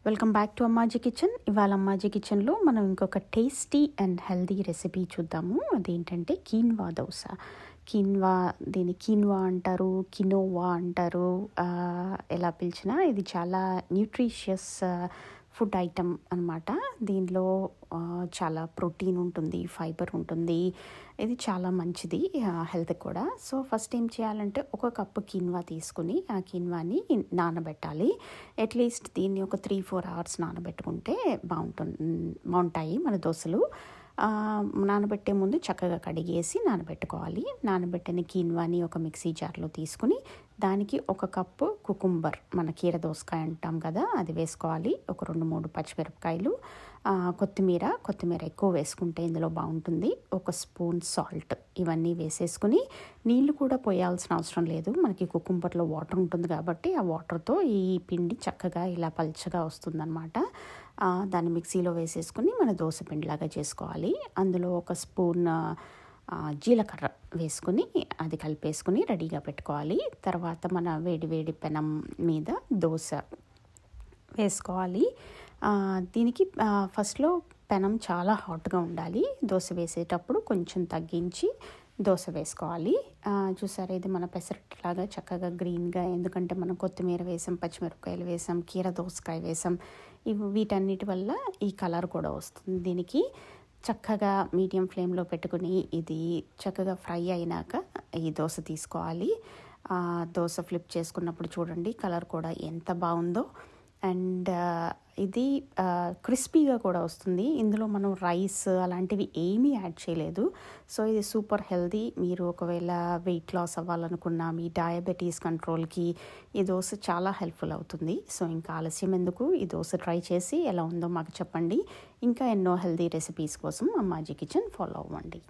Welcome back to Ammaji kitchen. ఇవాళ అమ్మాజీ కిచెన్లో మనం ఇంకొక టేస్టీ అండ్ హెల్దీ రెసిపీ చూద్దాము. అదేంటంటే కీన్వా దోశ. దీన్ని కీన్వా అంటారు, కినోవా అంటారు, ఎలా పిలిచినా ఇది చాలా న్యూట్రిషియస్ ఫుడ్ ఐటమ్ అనమాట. దీనిలో చాలా ప్రోటీన్ ఉంటుంది, ఫైబర్ ఉంటుంది. ఇది చాలా మంచిది హెల్త్కి కూడా. సో ఫస్ట్ ఏం చేయాలంటే ఒక కప్పు కీన్వా తీసుకుని ఆ కీన్వాని నానబెట్టాలి. అట్లీస్ట్ దీన్ని ఒక 3-4 అవర్స్ నానబెట్టుకుంటే బాగుంటాయి మన దోశలు. నానబెట్టే ముందు చక్కగా కడిగేసి నానబెట్టుకోవాలి. నానబెట్టిన కీన్వాని ఒక మిక్సీ జార్లో తీసుకుని దానికి ఒక కప్పు కుకుంబర్, మన కీర దోసకాయ అంటాం కదా, అది వేసుకోవాలి. ఒక 2-3 పచ్చిమిరపకాయలు, కొత్తిమీర ఎక్కువ వేసుకుంటే ఇందులో బాగుంటుంది. ఒక స్పూన్ సాల్ట్, ఇవన్నీ వేసేసుకుని నీళ్లు కూడా పోయాల్సిన అవసరం లేదు. మనకి కుకుంబర్లో వాటర్ ఉంటుంది కాబట్టి ఆ వాటర్తో ఈ పిండి చక్కగా ఇలా పల్చగా వస్తుందన్నమాట. దాన్ని మిక్సీలో వేసేసుకుని మన దోశ పిండిలాగా చేసుకోవాలి. అందులో ఒక స్పూన్ జీలకర్ర వేసుకుని అది కలిపేసుకుని రెడీగా పెట్టుకోవాలి. తర్వాత మన వేడి పెనం మీద దోశ వేసుకోవాలి. దీనికి ఫస్ట్లో పెనం చాలా హాట్గా ఉండాలి. దోశ వేసేటప్పుడు కొంచెం తగ్గించి దోశ వేసుకోవాలి. చూసారా, ఇది మన పెసరట్లాగా చక్కగా గ్రీన్గా, ఎందుకంటే మనం కొత్తిమీర వేసాం, పచ్చిమిరపకాయలు వేసాం, కీర దోసకాయ వేసాం. వీటన్నిటి వల్ల ఈ కలర్ కూడా వస్తుంది. దీనికి చక్కగా మీడియం ఫ్లేమ్లో పెట్టుకుని ఇది చక్కగా ఫ్రై అయినాక ఈ దోశ తీసుకోవాలి. దోశ ఫ్లిప్ చేసుకున్నప్పుడు చూడండి కలర్ కూడా ఎంత బాగుందో. అండ్ ఇది క్రిస్పీగా కూడా వస్తుంది. ఇందులో మనం రైస్ అలాంటివి ఏమీ యాడ్ చేయలేదు. సో ఇది సూపర్ హెల్దీ. మీరు ఒకవేళ వెయిట్ లాస్ అవ్వాలనుకున్నా, మీ డయాబెటీస్ కంట్రోల్కి ఈ దోశ చాలా హెల్ప్ఫుల్ అవుతుంది. సో ఇంకా ఆలస్యం ఎందుకు, ఈ దోశ ట్రై చేసి ఎలా ఉందో మాకు చెప్పండి. ఇంకా ఎన్నో హెల్దీ రెసిపీస్ కోసం అమ్మాజీ కిచెన్ ఫాలో అవ్వండి.